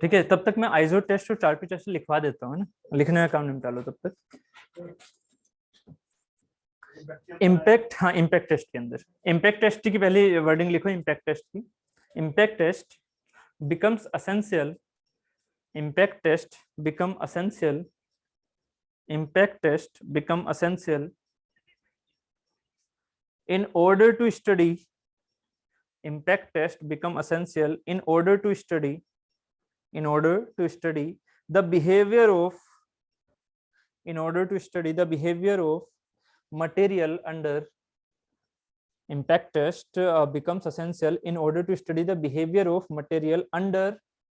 ठीक है, तब तक मैं आइसो टेस्ट और चारपी टेस्ट लिखवा देता हूँ ना, लिखने का काम निपटा लो तब तक। इम्पैक्ट, हाँ इम्पैक्ट टेस्ट के अंदर इम्पैक्ट टेस्ट की पहली वर्डिंग लिखो इम्पैक्ट टेस्ट की। Impact test becomes essential, impact test become essential, impact test become essential in order to study, impact test become essential in order to study, in order to study the behavior of, in order to study the behavior of material under, impact test becomes essential in order to study the behavior of material under,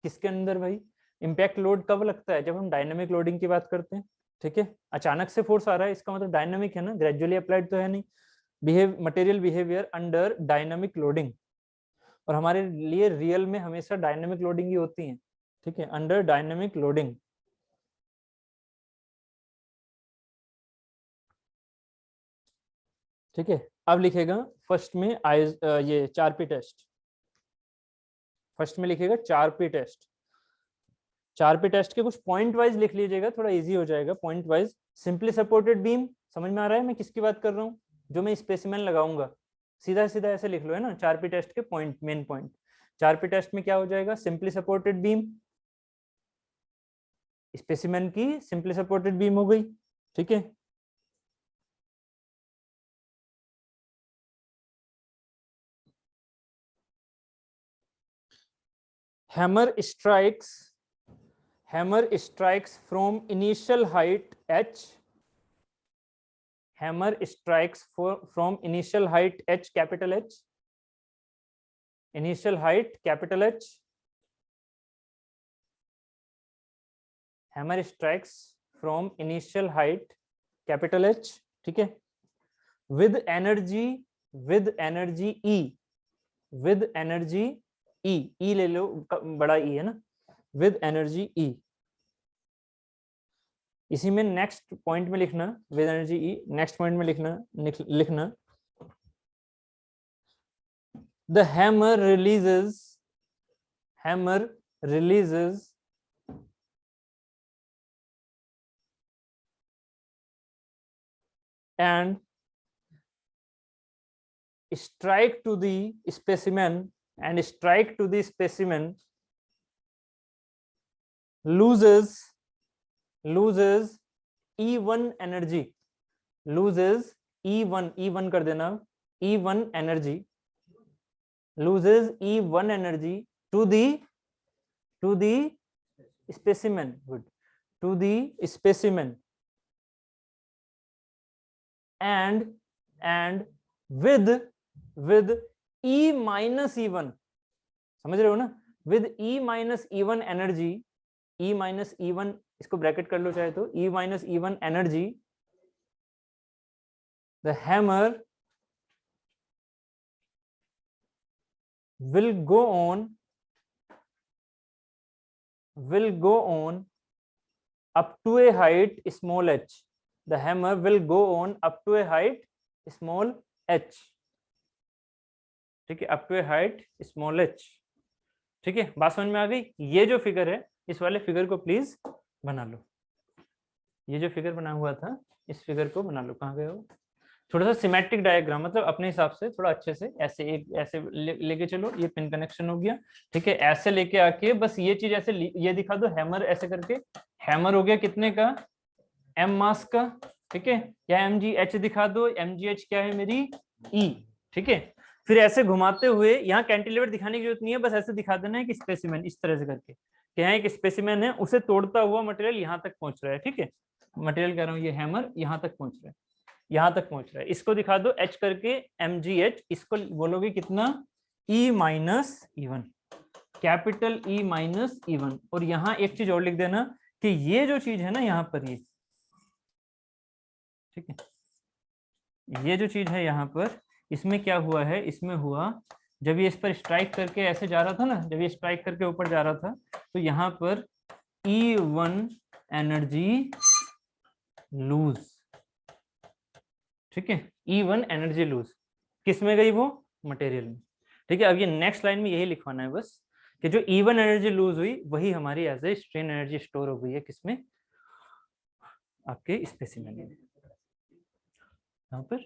किसके अंदर भाई? Impact load कब लगता है? जब हम dynamic loading की बात करते हैं। ठीक है, अचानक से फोर्स आ रहा है इसका मतलब डायनामिक है ना, ग्रेजुअली अप्लाइड तो है नहीं। Material behaviour under dynamic loading, और हमारे लिए रियल में हमेशा डायनामिक लोडिंग ही होती है। ठीक है, अंडर डायनामिक लोडिंग। ठीक है, अब लिखेगा फर्स्ट में ये 4P टेस्ट, फर्स्ट में लिखेगा 4P टेस्ट। 4P टेस्ट के कुछ पॉइंट वाइज लिख लीजिएगा, थोड़ा इजी हो जाएगा point wise. Simply supported beam, समझ में आ रहा है मैं किसकी बात कर रहा हूँ? जो मैं स्पेसिमेन लगाऊंगा, सीधा सीधा ऐसे लिख लो, है ना। 4P टेस्ट के point, main point 4P test में क्या हो जाएगा? सिंपली सपोर्टेड बीम, स्पेसिमेन की सिंपली सपोर्टेड बीम हो गई। ठीक है, hammer strikes, hammer strikes from initial height h, hammer strikes from initial height h, capital H, initial height capital H, hammer strikes from initial height capital H। ठीक है, with energy, with energy E, with energy E, E ले लो, बड़ा E है ना, with energy E। इसी में next point में लिखना with energy E, next point में लिखना the hammer releases, hammer releases and strike to the specimen, and strike to the specimen loses E1 energy, loses E1, E1 कर देना, E1 energy, loses E1 energy to the specimen, good, to the specimen, and with E minus E1, समझ रहे हो ना, with E minus E1 energy, E minus E1, इसको bracket कर लो चाहे तो, E minus E1 energy, the hammer will go on up to a height small h, the hammer will go on up to a height small h। ठीक है, up to a height small h। ठीक है, बात समझ में आ गई? ये जो फिगर है, इस वाले फिगर को प्लीज बना लो, ये जो फिगर बना हुआ था इस फिगर को बना लो। कहाँ गए हो? थोड़ा सा सिमेट्रिक डायग्राम, मतलब अपने हिसाब से थोड़ा अच्छे से, ऐसे एक ऐसे लेके चलो, ये पिन कनेक्शन हो गया। ठीक है, ऐसे लेके आके बस ये चीज ऐसे ये दिखा दो, हैमर ऐसे करके, हैमर हो गया कितने का? एम मास का। ठीक है, या mgh दिखा दो, mgh क्या है मेरी? E। ठीक है, फिर ऐसे घुमाते हुए, यहाँ कैंटिलीवर दिखाने की जरूरत नहीं है, बस ऐसे दिखा देना है कि स्पेसिमेन, इस तरह से करके कि यहाँ एक स्पेसिमेन है, उसे तोड़ता हुआ मटेरियल यहाँ तक पहुंच रहा है। ठीक है, मटेरियल कह रहा हूँ, ये हैमर यहाँ तक पहुंच रहा है, यहाँ तक पहुंच रहा है, इसको दिखा दो h करके mgh, इसको बोलोगे कितना? E minus E1, capital E minus E1। और यहाँ एक चीज और लिख देना कि ये जो चीज है ना यहाँ पर, ये ठीक है, ये जो चीज है यहाँ पर, इसमें क्या हुआ है? इसमें हुआ जब ये इस पर स्ट्राइक करके ऐसे जा रहा था ना, जब ये स्ट्राइक करके ऊपर जा रहा था, तो यहाँ पर E1 एनर्जी लूज। ठीक है, E1 एनर्जी लूज किस में गई? वो मटेरियल में। ठीक है, अब ये नेक्स्ट लाइन में यही लिखवाना है बस, कि जो इवन एनर्जी लूज हुई वही हमारी as a strain energy store हो गई है किसमें, आपके स्पेसिमेन में। यहाँ पर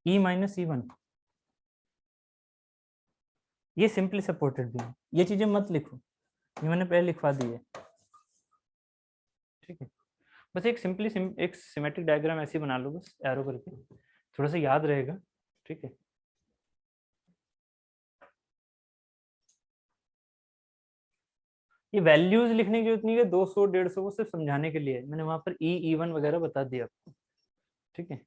E माइनस E1 ये सिंपली सपोर्टेड भी है, ये चीजें मत लिखो, ये मैंने पहले लिखवा दी है, ठीक है। बस एक सिंपली एक सिमेट्रिक डायग्राम ऐसे बना लो बस एरो करके, थोड़ा सा याद रहेगा, ठीक है। ये वैल्यूज लिखने की जरूरत नहीं है, 200 150 वो सिर्फ समझाने के लिए मैंने वहां पर E1 वगैरह बता दिया आपको, ठीक है।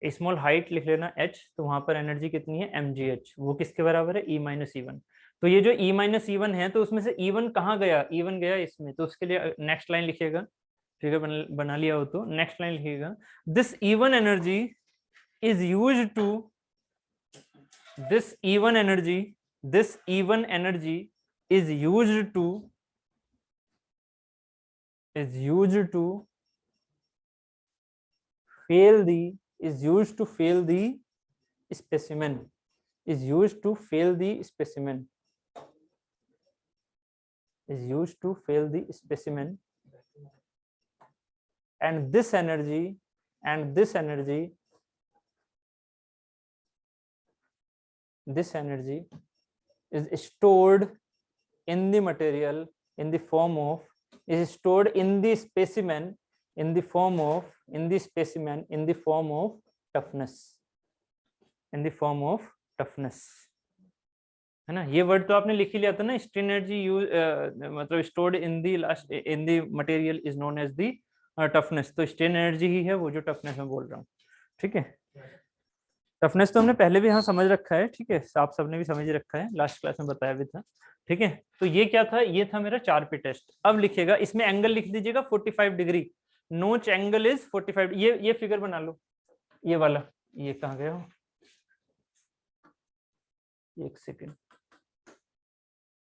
स्मॉल हाइट लिख लेना h, तो वहां पर एनर्जी कितनी है mgh, वो किसके बराबर है E माइनस E1। तो ये जो E माइनस E1 है, तो उसमें से E1 कहाँ गया, E1 गया इसमें, तो उसके लिए नेक्स्ट लाइन लिखिएगा, फिगर बना लिया हो तो नेक्स्ट लाइन लिखिएगा, this E1 energy is used to, this E1 energy, this E1 energy is used to fail the, is used to fail the specimen, is used to fail the specimen, is used to fail the specimen, and this energy, and this energy, this energy is stored in the material in the form of, is stored in the specimen in the form of, in the specimen in the form of toughness, in the form of toughness, है ना। ये word तो आपने लिख ही लिया था ना, strain energy use मतलब stored in the last in the material is known as the toughness, तो स्ट्रेन एनर्जी ही है वो जो टफनेस में बोल रहा हूँ, ठीक है। टफनेस तो हमने पहले भी यहाँ समझ रखा है, ठीक है, आप सबने भी समझ रखा है, लास्ट क्लास में बताया भी था, ठीक है। तो ये क्या था, ये था मेरा 4P टेस्ट। अब लिखिएगा, इसमें एंगल लिख दीजिएगा 45 डिग्री, नोच एंगल इज 45। ये फिगर बना लो, ये वाला, ये कहाँ गया हो, एक सेकेंड,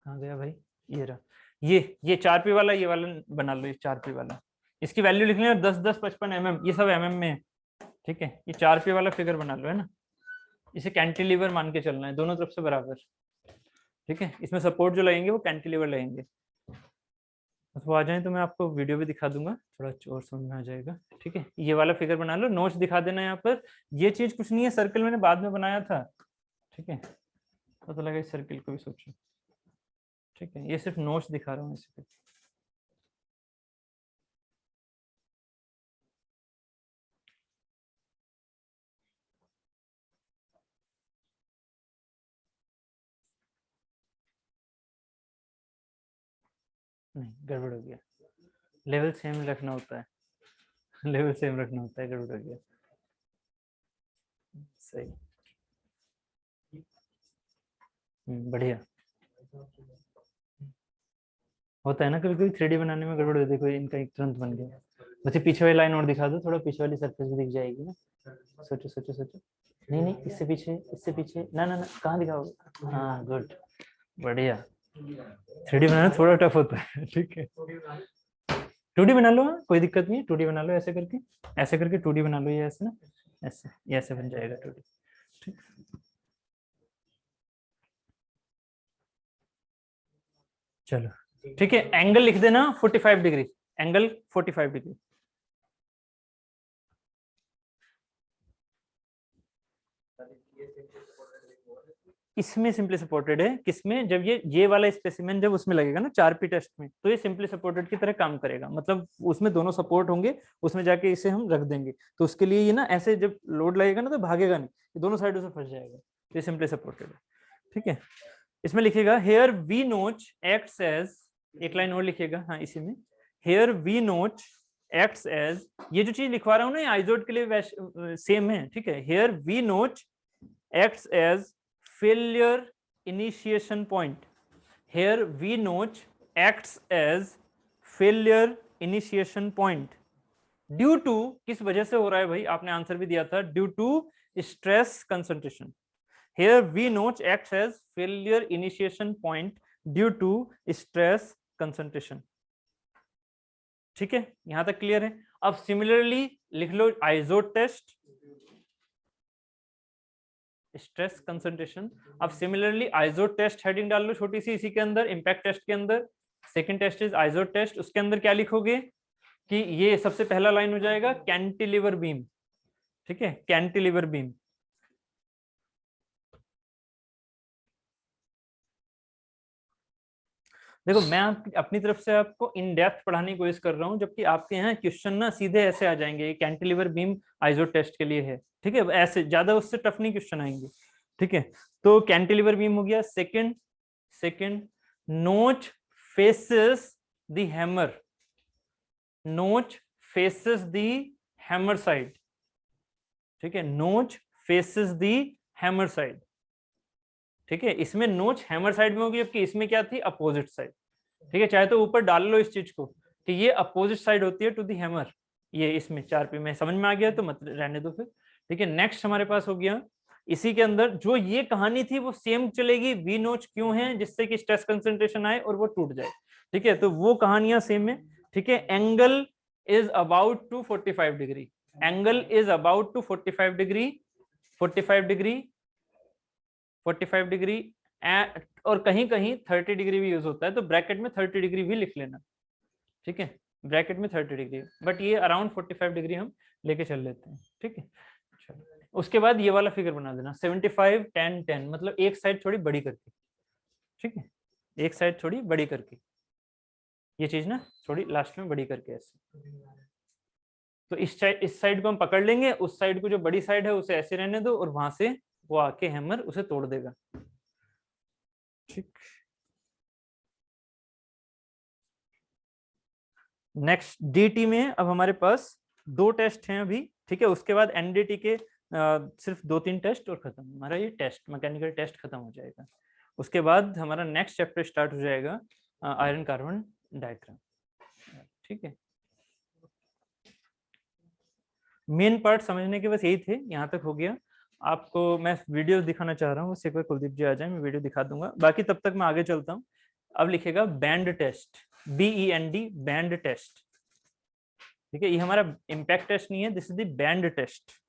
कहाँ गया भाई, ये रहा, ये 4P वाला, ये वाला बना लो, ये 4P वाला, इसकी वैल्यू लिख लेना 10 10 55 mm, ये सब mm में है, ठीक है। ये 4P वाला फिगर बना लो, है ना, इसे कैंटिलीवर मान के चलना है, दोनों तरफ से बराबर, ठीक है। इसमें सपोर्ट जो लगेंगे वो कैंटिलीवर लगेंगे, बस वो आ जाए तो मैं आपको वीडियो भी दिखा दूंगा, थोड़ा और समझ में आ जाएगा, ठीक है। ये वाला फिगर बना लो, नोच दिखा देना यहाँ पर, ये चीज कुछ नहीं है, सर्कल मैंने बाद में बनाया था, ठीक है, पता लगा इस सर्कल को भी सोचो, ठीक है। ये सिर्फ नोट्स दिखा रहा हूँ इस पे, नहीं गड़बड़ हो गया, लेवल सेम रखना होता है, लेवल सेम रखना होता है, गड़बड़ हो गया, सही, बढ़िया। होता है ना कभी कभी 3D बनाने में गड़बड़ होती है, कोई इनका एक तुरंत बन गया। मुझे पीछे वाली लाइन और दिखा दो, थोड़ा पीछे वाली सरफेस भी दिख जाएगी ना, सोचो सोचो सोचो, नहीं नहीं, इससे पीछे, इससे पीछे, ना ना ना, कहाँ दिखाओगे, हाँ गुड, बढ़िया। 3D बनाना थोड़ा टफ होता है, ठीक है। 2D बना लो, हाँ कोई दिक्कत नहीं है, 2D बना लो, ऐसे करके, ऐसे करके 2D बना लो, ये ऐसे ना, ऐसे, ये ऐसे बन जाएगा 2D, ठीक। चलो ठीक है, एंगल लिख देना 45 डिग्री, एंगल 45 डिग्री, इसमें सिंपली सपोर्टेड है, किसमें, जब ये वाला स्पेसिमेन जब उसमें लगेगा ना 4P टेस्ट में, तो ये सिंपली सपोर्टेड की तरह काम करेगा, मतलब उसमें दोनों सपोर्ट होंगे, उसमें जाके इसे हम रख देंगे, तो उसके लिए ये ना ऐसे जब लोड लगेगा ना तो भागेगा नहीं, ये दोनों साइडों से फंस जाएगा, तो ये सिंपली सपोर्टेड है, ठीक है। इसमें लिखिएगा hair we notch acts as, एक लाइन और लिखिएगा, हाँ इसी में, hair we notch acts as, ये जो चीज लिखवा रहा हूँ ना ये आइजोड के लिए सेम है, ठीक है। Here we notch acts as failure initiation point, here V notch acts as failure initiation point due to, किस वजह से हो रहा है भाई, आपने आंसर भी दिया था, due to stress concentration, here V notch acts as failure initiation point due to stress concentration, ठीक है, यहां तक क्लियर है। अब सिमिलरली लिख लो आइजोड टेस्ट, स्ट्रेस कंसंट्रेशन। अब सिमिलरली आइजो टेस्ट हेडिंग डाल लो छोटी सी इसी के अंदर, इम्पैक्ट टेस्ट के अंदर। सेकंड टेस्ट इज आइजो टेस्ट, उसके अंदर क्या लिखोगे कि ये सबसे पहला लाइन हो जाएगा कैंटिलीवर बीम, ठीक है, कैंटिलीवर बीम। देखो मैं अपनी तरफ से आपको इन डेप्थ पढ़ाने की कोशिश कर रहा हूँ, जबकि आपके यहाँ क्वेश्चन ना सीधे ऐसे आ जाएंगे, कैंटिलीवर बीम आइजो टेस्ट के लिए है, ठीक है, ऐसे ज्यादा उससे टफ नहीं क्वेश्चन आएंगे, ठीक है। तो कैंटिलीवर बीम हो गया। सेकंड, नोच फेसेस द हैमर, नोच फेसेस द हैमर साइड, ठीक है, नोच फेसेस द हैमर साइड, ठीक है। इसमें नोच हैमर साइड में होगी, जबकि इसमें क्या थी, अपोजिट साइड, ठीक है। चाहे तो ऊपर डाल लो इस चीज को कि ये अपोजिट साइड होती है टू दी हैमर, ये इसमें 4P में समझ में आ गया तो मत रहने दो फिर, ठीक है। नेक्स्ट हमारे पास हो गया इसी के अंदर जो ये कहानी थी वो सेम चलेगी, वी नोच क्यों है, जिससे कि स्ट्रेस कंसंट्रेशन आए और वो टूट जाए, ठीक है। तो वो कहानियां सेम है, ठीक है। Angle is about to 45 degree, angle is about to 45 degree, 45 degree, 45 degree, और कहीं कहीं 30 डिग्री भी यूज होता है, तो ब्रैकेट में 30 डिग्री भी लिख लेना, ठीक है, ब्रैकेट में 30 डिग्री, बट ये अराउंड 45 डिग्री हम लेके चल लेते हैं, ठीक है। उसके बाद ये वाला फिगर बना देना 75 10 10, मतलब एक साइड थोड़ी बड़ी करके, ठीक है, एक साइड थोड़ी बड़ी करके, ये चीज ना थोड़ी लास्ट में बड़ी करके ऐसे। तो इस साइड को हम पकड़ लेंगे, उस साइड को जो बड़ी साइड है उसे ऐसे रहने दो, और वहां से वो आके हैमर उसे तोड़ देगा, ठीक। नेक्स्ट डीटी में अब हमारे पास 2 टेस्ट हैं अभी, ठीक है। उसके बाद एनडीटी के सिर्फ 2-3 टेस्ट और खत्म, हमारा ये टेस्ट मैकेनिकल टेस्ट खत्म हो जाएगा। उसके बाद हमारा नेक्स्ट चैप्टर स्टार्ट हो जाएगा आयरन कार्बन डायग्राम, ठीक है। मेन पार्ट समझने के बस यही थे, यहाँ तक हो गया। आपको मैं वीडियो दिखाना चाह रहा हूँ, बस एक बार कुलदीप जी आ जाए, मैं वीडियो दिखा दूंगा, बाकी तब तक मैं आगे चलता हूँ। अब लिखेगा bend test, BEND, bend test, ठीक है। ये हमारा इम्पैक्ट टेस्ट नहीं है, this is the bend test.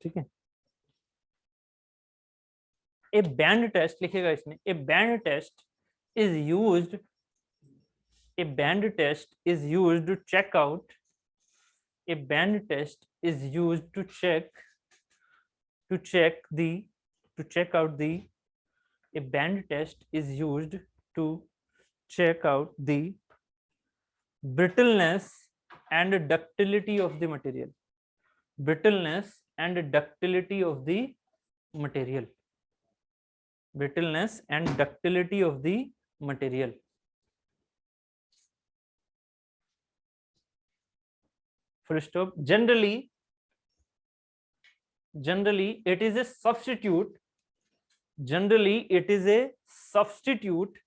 ठीक है, ए बैंड टेस्ट लिखेगा इसमें, a bend test is used, a band test is used to check out, a band test is used to check the, to check out the, a band test is used to check out the brittleness and ductility of the material, brittleness and ductility of the material, brittleness and ductility of the material. Full stop. Generally it is a substitute, generally it is a substitute।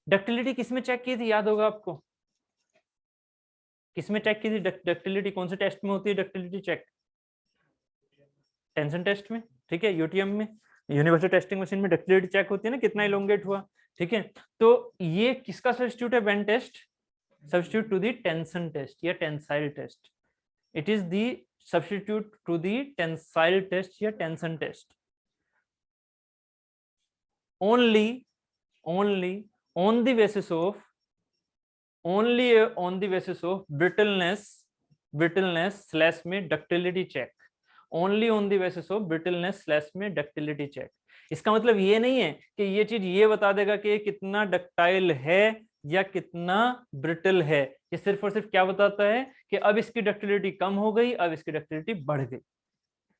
Ductility किसमें check की थी, याद होगा आपको, किसमें check की थी ductility, कौन से टेस्ट में होती है डक्टिलिटी चेक, टेंशन टेस्ट में, ठीक है, यूटीएम में, यूनिवर्सल टेस्टिंग मशीन में डक्टिलिटी चेक होती है ना, कितना इलोंगेट हुआ, ठीक है। तो ये किसका सब्स्टिट्यूट है, bend test, substitute to the tension test या tensile test, it is the substitute to the tensile test या tension test। only on the basis of, only on the basis of brittleness slash में ductility check, only on the basis of brittleness slash में ductility check। इसका मतलब ये नहीं है कि ये चीज ये बता देगा कि कितना डक्टाइल है या कितना ब्रिटल है, ये सिर्फ और सिर्फ क्या बताता है कि अब इसकी डक्टिलिटी कम हो गई, अब इसकी डक्टिलिटी बढ़ गई,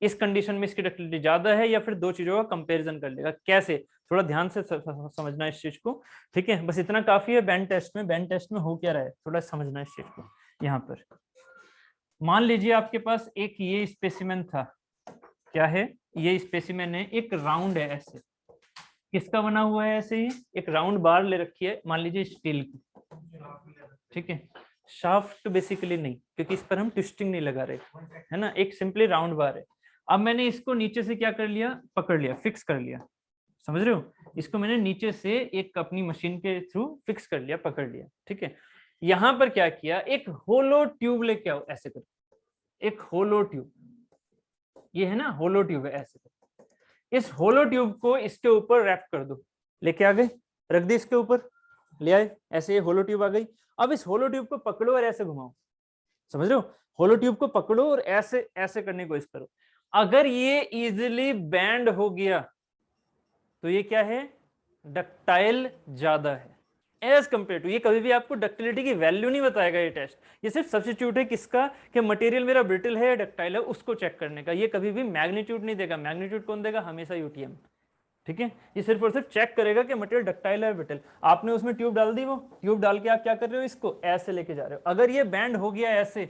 इस कंडीशन में इसकी डक्टिलिटी ज्यादा है, या फिर दो चीजों का कंपैरिजन कर लेगा। कैसे, थोड़ा ध्यान से समझना इस चीज को, ठीक है। बस इतना काफी है बैंड टेस्ट में, बैंड टेस्ट में हो क्या रहा है थोड़ा समझना इस चीज को। यहाँ पर मान लीजिए आपके पास एक ये स्पेसिमेन था, क्या है ये स्पेसिमेन है, एक राउंड है ऐसे, किसका बना हुआ है, ऐसे ही एक राउंड बार ले रखी है, मान लीजिए स्टील की, ठीक है, शाफ्ट बेसिकली नहीं, क्योंकि इस पर हम ट्विस्टिंग नहीं लगा रहे, है ना, एक सिंपली राउंड बार है। अब मैंने इसको नीचे से क्या कर लिया, पकड़ लिया, फिक्स कर लिया, समझ रहे हो, इसको मैंने नीचे से एक अपनी मशीन के थ्रू फिक्स कर लिया, पकड़ लिया, ठीक है। यहां पर क्या किया, एक होलो ट्यूब लेके आओ, ऐसे कर, एक होलो ट्यूब, ये है ना होलो ट्यूब है, ऐसे कर, इस होलो ट्यूब को इसके ऊपर रैप कर दो, लेके आ गए, रख दी इसके ऊपर, ले आए, ऐसे ये होलो ट्यूब आ गई। अब इस होलो ट्यूब को पकड़ो और ऐसे घुमाओ, समझ रहे हो, होलो ट्यूब को पकड़ो और ऐसे ऐसे करने की कोशिश करो। अगर ये इजीली बैंड हो गया तो ये क्या है, डक्टाइल ज्यादा है एज कंपेयर टू, ये कभी भी आपको डक्टिलिटी की वैल्यू नहीं बताएगा ये टेस्ट, ये सिर्फ सब्स्टिट्यूट है किसका, कि मटेरियल मेरा ब्रिटल है या डक्टाइल है उसको चेक करने का, ये कभी भी मैग्नीट्यूड नहीं देगा, मैग्नीट्यूड कौन देगा, हमेशा यूटीएम, ठीक है। ये सिर्फ और सिर्फ चेक करेगा कि मटेरियल डक्टाइल है ब्रिटल। आपने उसमें ट्यूब डाल दी, वो ट्यूब डाल के आप क्या कर रहे हो, इसको ऐसे लेके जा रहे हो, अगर ये बैंड हो गया ऐसे,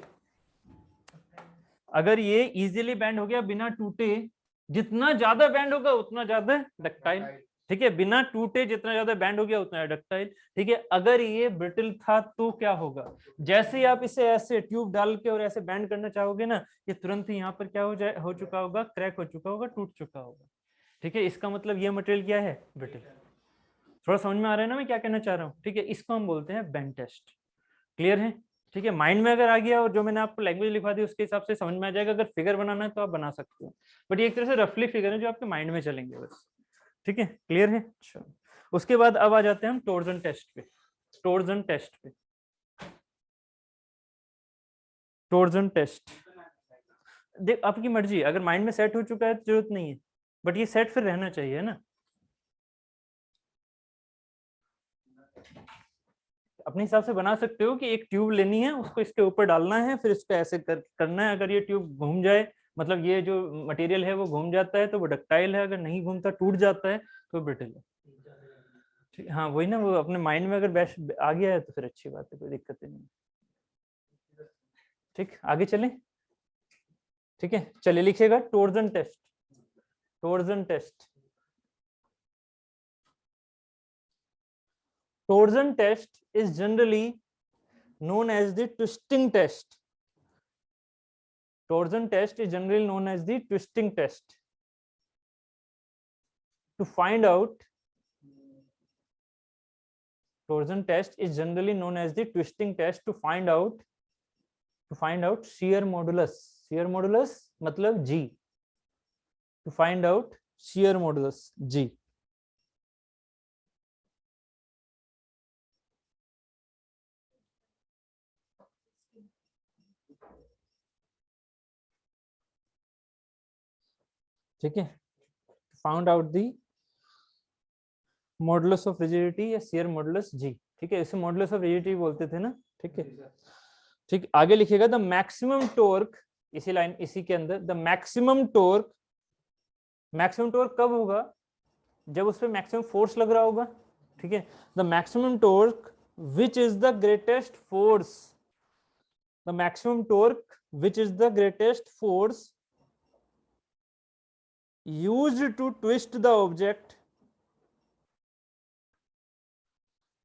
अगर ये इजीली बैंड हो गया बिना टूटे, जितना ज्यादा बैंड होगा उतना ज्यादा डक्टाइल, ठीक है, बिना टूटे जितना ज्यादा बैंड हो गया उतना डक्टाइल, ठीक है। अगर ये ब्रिटल था तो क्या होगा, जैसे ही आप इसे ऐसे ट्यूब डाल के और ऐसे बैंड करना चाहोगे ना, ये तुरंत ही यहाँ पर क्या हो चुका होगा, क्रैक हो चुका होगा, टूट चुका होगा, ठीक है। इसका मतलब ये मटेरियल क्या है, ब्रिटल। थोड़ा समझ में आ रहा है ना मैं क्या कहना चाह रहा हूँ, ठीक है। इसको हम बोलते हैं बेंड टेस्ट, क्लियर है, ठीक है। माइंड में अगर आ गया और जो मैंने आपको लैंग्वेज लिखवा दी उसके हिसाब से समझ में आ जाएगा, अगर फिगर बनाना है तो आप बना सकते हो, बट ये एक तरह से रफली फिगर है जो आपके माइंड में चलेंगे बस, ठीक है, क्लियर है। अच्छा, उसके बाद अब आ जाते हैं हम टॉर्जन टेस्ट पे, टॉर्जन टेस्ट पे, टॉर्जन टेस्ट, देख आपकी मर्जी, अगर माइंड में सेट हो चुका है तो जरूरत नहीं है, बट ये सेट फिर रहना चाहिए ना, अपने हिसाब से बना सकते हो कि एक ट्यूब लेनी है, उसको इसके ऊपर डालना है, फिर इसको ऐसे करना है, अगर ये ट्यूब घूम जाए, मतलब ये जो मटेरियल है वो घूम जाता है तो वो डक्टाइल है, अगर नहीं घूमता टूट जाता है तो ब्रिटल है, ठीक, हाँ वही ना, वो अपने माइंड में अगर बैश आ गया है तो फिर अच्छी बात है, कोई दिक्कत नहीं, ठीक, आगे चलें, ठीक है, चलिए लिखिएगा torsion test, torsion test, torsion test is generally known as the twisting test, torsion test is generally known as the twisting test, to find out, torsion test is generally known as the twisting test to find out shear modulus, shear modulus मतलब g, to find out shear modulus g, ठीक है, found out the modulus of rigidity या shear modulus जी, ठीक है, इसे modulus of rigidity बोलते थे ना, ठीक है, ठीक, आगे लिखिएगा द मैक्सिमम टॉर्क, इसी लाइन इसी के अंदर, the maximum torque, maximum torque कब होगा, जब उस पर मैक्सिमम फोर्स लग रहा होगा, ठीक है, the maximum torque which is the greatest force, the maximum torque which is the greatest force used to twist the object,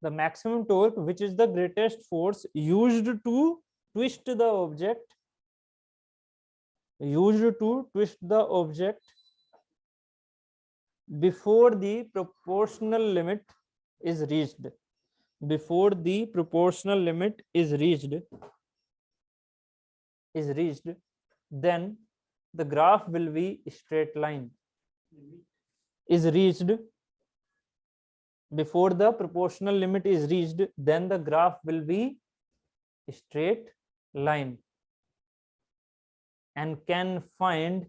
the maximum torque which is the greatest force used to twist the object, used to twist the object before the proportional limit is reached, before the proportional limit is reached, then the graph will be straight line, is reached, before the proportional limit is reached, then the graph will be straight line, and can find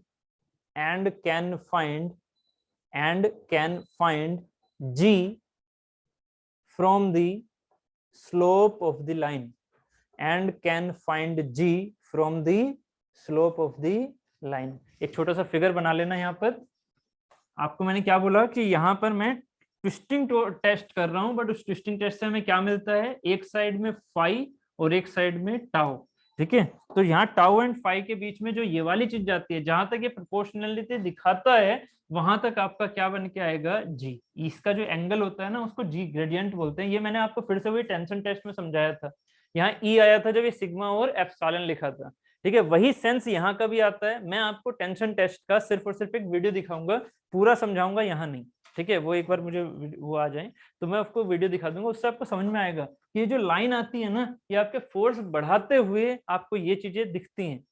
g from the slope of the line, and can find g from the slope of the line। एक छोटा सा figure बना लेना, यहाँ पर आपको मैंने क्या बोला कि यहाँ पर मैं ट्विस्टिंग टेस्ट कर रहा हूं, बट उस ट्विस्टिंग टेस्ट से हमें क्या मिलता है, एक साइड में फाई और एक साइड में टाउ, ठीक है। तो यहाँ टाउ एंड फाई के बीच में जो ये वाली चीज जाती है, जहां तक ये प्रोपोर्शनलिटी दिखाता है वहां तक आपका क्या बन के आएगा, जी, इसका जो एंगल होता है ना उसको जी ग्रेडियंट बोलते हैं, ये मैंने आपको फिर से वही टेंशन टेस्ट में समझाया था यहाँ ई आया था जब ये सिग्मा और एप्सिलॉन लिखा था। ठीक है, वही सेंस यहाँ का भी आता है। मैं आपको टेंशन टेस्ट का सिर्फ और सिर्फ एक वीडियो दिखाऊंगा, पूरा समझाऊंगा यहाँ नहीं। ठीक है, वो एक बार मुझे वो आ जाए तो मैं आपको वीडियो दिखा दूंगा, उससे आपको समझ में आएगा कि ये जो लाइन आती है ना, ये आपके फोर्स बढ़ाते हुए आपको ये चीजें दिखती हैं।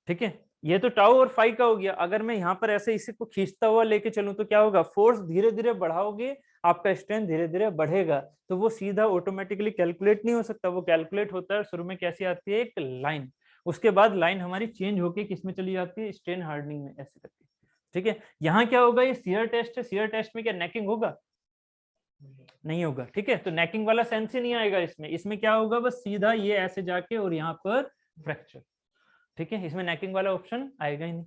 ठीक है, ये तो टाउ और फाई का हो गया। अगर मैं यहाँ पर ऐसे इसी को खींचता हुआ लेके चलूं तो क्या होगा, फोर्स धीरे धीरे बढ़ाओगे, आपका स्ट्रेंथ धीरे धीरे बढ़ेगा। तो वो सीधा ऑटोमेटिकली कैलकुलेट नहीं हो सकता, वो कैलकुलेट होता है शुरू में कैसी आती है, एक लाइन, उसके बाद लाइन हमारी चेंज होके किस में चली जाती है, स्ट्रेन हार्डनिंग में, ऐसे करके। ठीक है, यहाँ क्या होगा, ये शियर टेस्ट है, शियर टेस्ट में क्या नेकिंग होगा, नहीं होगा। ठीक है, तो नेकिंग वाला सेंस ही नहीं आएगा इसमें। इसमें क्या होगा, बस सीधा ये ऐसे जाके और यहाँ पर फ्रैक्चर। ठीक है, इसमें नेकिंग वाला ऑप्शन आएगा ही नहीं।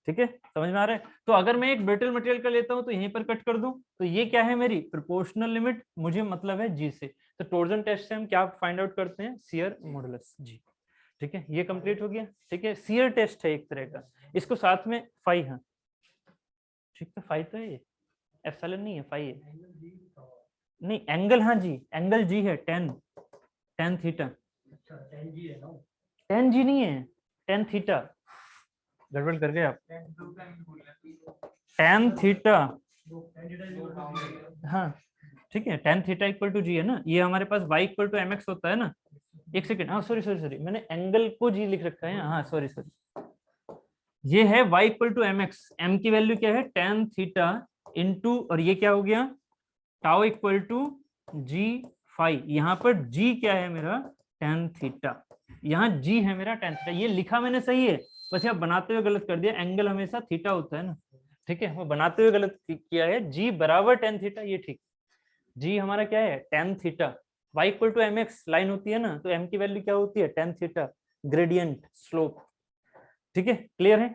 ठीक है, समझ में आ रहा है। तो अगर मैं एक ब्रिटल मटेरियल का लेता हूं तो यहीं पर कट कर दूं, तो ये क्या है, मेरी प्रोपोर्शनल लिमिट, मुझे मतलब है जी से। तो टॉर्जन टेस्ट से हम क्या फाइंड आउट करते हैं, शियर मॉडुलस जी। ठीक है, ये कंप्लीट हो गया। ठीक है, शियर टेस्ट है एक तरह का, इसको साथ में फाई है। ठीक है, फाई तो है, ये एप्सिलॉन नहीं है, फाई है। नहीं एंगल, हाँ जी एंगल जी है, टेन थीटा। टेन जी नहीं है, टेन थीटा, गड़बड़ कर गए आप। टेन थीटा, हाँ ठीक है, tan theta equal to G है ना, ये हमारे पास y equal to M X होता है ना। एक सेकेंड, हाँ सॉरी सॉरी सॉरी, मैंने एंगल को जी लिख रखा है, हाँ सॉरी सॉरी, ये है y equal to M X, M की वैल्यू क्या है, टेन थीटा इंटू, और ये क्या हो गया, tau equal to G phi. यहाँ पर g क्या है मेरा, टेन थीटा, यहाँ g है मेरा टेन थीटा। ये लिखा मैंने सही है, बस यहाँ बनाते हुए गलत कर दिया, एंगल हमेशा थीटा होता है ना। ठीक है, वो बनाते हुए गलत किया है, g बराबर टेन थीटा, ये ठीक। g हमारा क्या है, tan theta, y equal to M X line होती है ना, तो m की वैल्यू क्या होती है, टेन थीटा, ग्रेडियंट स्लोप। ठीक है, क्लियर है।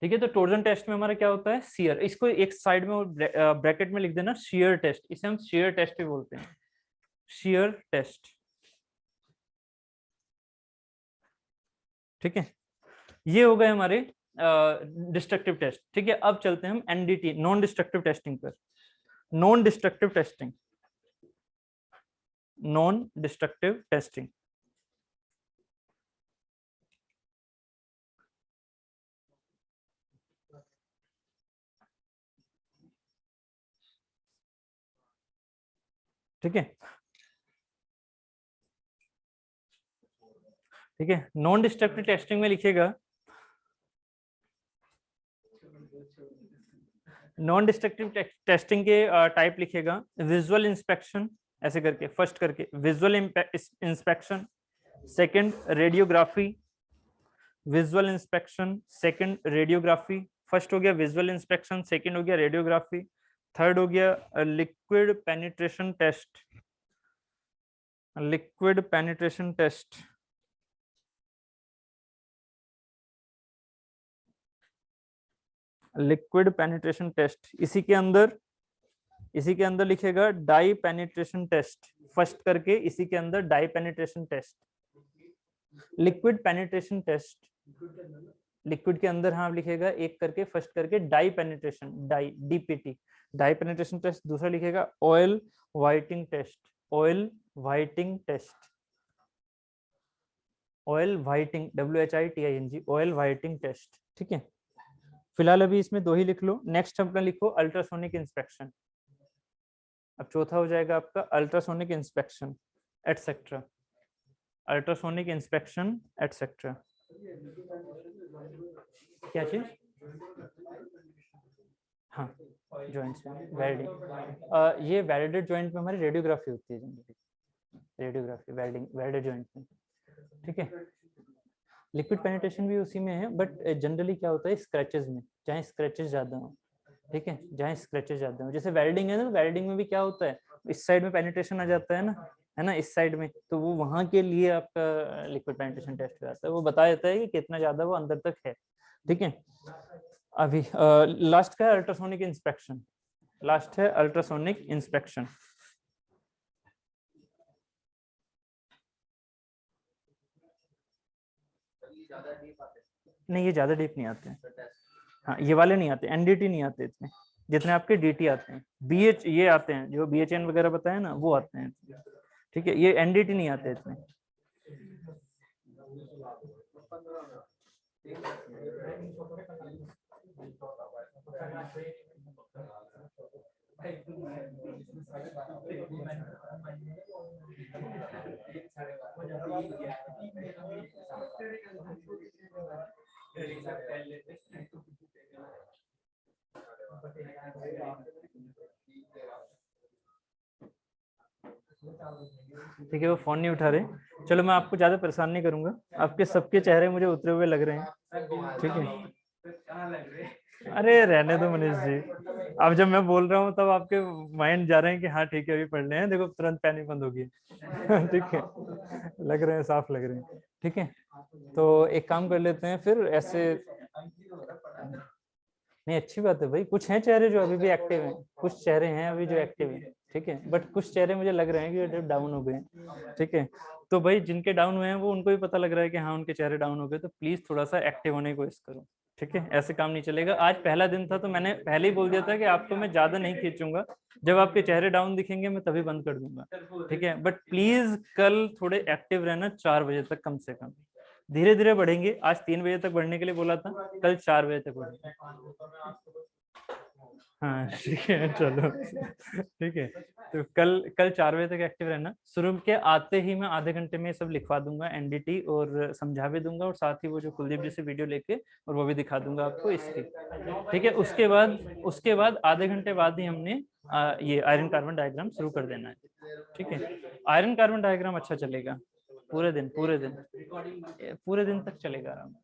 ठीक है, तो टॉर्जन टेस्ट में हमारा क्या होता है, शियर, इसको एक साइड में ब्रैकेट में लिख देना, शियर टेस्ट, इसे हम शियर टेस्ट भी बोलते हैं, शियर टेस्ट। ठीक है, ये हो गए हमारे डिस्ट्रक्टिव टेस्ट। ठीक है, अब चलते हैं हम एनडीटी, नॉन डिस्ट्रक्टिव टेस्टिंग पर। Non destructive testing, non destructive testing. ठीक है, ठीक है, नॉन डिस्ट्रक्टिव टेस्टिंग में लिखिएगा, नॉन डिस्ट्रक्टिव टेस्टिंग के टाइप लिखिएगा, विजुअल इंस्पेक्शन ऐसे करके, फर्स्ट करके visual inspection, second radiography, visual inspection, second radiography. First हो गया विजुअल इंस्पेक्शन, सेकंड हो गया रेडियोग्राफी, थर्ड हो गया liquid penetration test, liquid penetration test, liquid penetration test. इसी के अंदर लिखेगा डाई पेनिट्रेशन टेस्ट, फर्स्ट करके इसी के अंदर dye penetration test, liquid penetration test, liquid के अंदर हाँ लिखेगा एक करके, फर्स्ट करके dye penetration, dye DPT, dye penetration test. दूसरा लिखेगा oil whiting test, oil whiting test, oil whiting, WHITING, oil whiting test. ठीक है, फिलहाल अभी इसमें दो ही लिख लो। नेक्स्ट अपना लिखो अल्ट्रासोनिक इंस्पेक्शन। अब चौथा हो जाएगा आपका ultrasonic inspection etcetera, ultrasonic inspection etcetera. क्या चीज, हाँ जॉइंट्स में वेल्डिंग, ये वेल्डेड जॉइंट में हमारी रेडियोग्राफी होती है, रेडियोग्राफी वेल्डिंग, वेल्डेड जॉइंट में। ठीक है, लिक्विड पेनिट्रेशन भी उसी में है, बट जनरली क्या होता है स्क्रैचेस में, जहाँ स्क्रैचेस ज्यादा हो। ठीक है, जहाँ स्क्रैचेस ज्यादा हो, जैसे वेल्डिंग है ना, वेल्डिंग में भी क्या होता है, इस साइड में पेनिट्रेशन आ जाता है ना इस साइड में, तो वो वहां के लिए आपका लिक्विड पेनिट्रेशन टेस्ट हो जाता है, वो बता देता है कि कितना ज्यादा वो अंदर तक है। ठीक है, अभी लास्ट का है अल्ट्रासोनिक इंस्पेक्शन, लास्ट है अल्ट्रासोनिक इंस्पेक्शन। नहीं ये ज्यादा डीप नहीं आते हैं, हाँ ये वाले नहीं आते, एनडीटी नहीं आते इतने जितने आपके डीटी आते हैं, बीएच ये आते हैं, जो BHN वगैरह बताए ना वो आते हैं। ठीक है, ये एनडीटी नहीं आते इतने। ठीक है, वो फोन नहीं उठा रहे। चलो मैं आपको ज्यादा परेशान नहीं करूंगा, आपके सबके चेहरे मुझे उतरे हुए लग रहे हैं। ठीक है, अरे रहने दो मनीष जी, अब जब मैं बोल रहा हूँ तब आपके माइंड जा रहे हैं कि हाँ ठीक है अभी पढ़ रहे हैं, देखो तुरंत पैनिक बंद होगी। ठीक है, लग रहे हैं, साफ लग रहे हैं। ठीक है, तो एक काम कर लेते हैं फिर ऐसे। नहीं अच्छी बात है भाई, कुछ हैं चेहरे जो अभी भी एक्टिव हैं, कुछ चेहरे हैं अभी जो एक्टिव हैं। ठीक है, बट कुछ चेहरे मुझे लग रहे हैं कि डाउन हो गए हैं। ठीक है, तो भाई जिनके डाउन हुए हैं वो उनको भी पता लग रहा है कि हाँ उनके चेहरे डाउन हो गए, तो प्लीज थोड़ा सा एक्टिव होने की कोशिश करो। ठीक है, ऐसे काम नहीं चलेगा। आज पहला दिन था तो मैंने पहले ही बोल दिया था कि आपको मैं ज्यादा नहीं खींचूंगा, जब आपके चेहरे डाउन दिखेंगे मैं तभी बंद कर दूंगा। ठीक है, बट प्लीज कल थोड़े एक्टिव रहना, 4 बजे तक कम से कम। धीरे धीरे बढ़ेंगे, आज 3 बजे तक बढ़ने के लिए बोला था, कल 4 बजे तक बढ़ेंगे। हाँ ठीक है चलो। ठीक है, तो कल कल 4 बजे तक एक्टिव रहना। शुरू के आते ही मैं आधे घंटे में सब लिखवा दूंगा एनडीटी, और समझा भी दूंगा, और साथ ही वो जो कुलदीप जी से वीडियो लेके और वो भी दिखा दूंगा आपको इसकी। ठीक है, उसके बाद आधे घंटे बाद ही हमने ये आयरन कार्बन डायग्राम शुरू कर देना है। ठीक है, आयरन कार्बन डायग्राम अच्छा चलेगा पूरे दिन, पूरे दिन तक चलेगा आराम।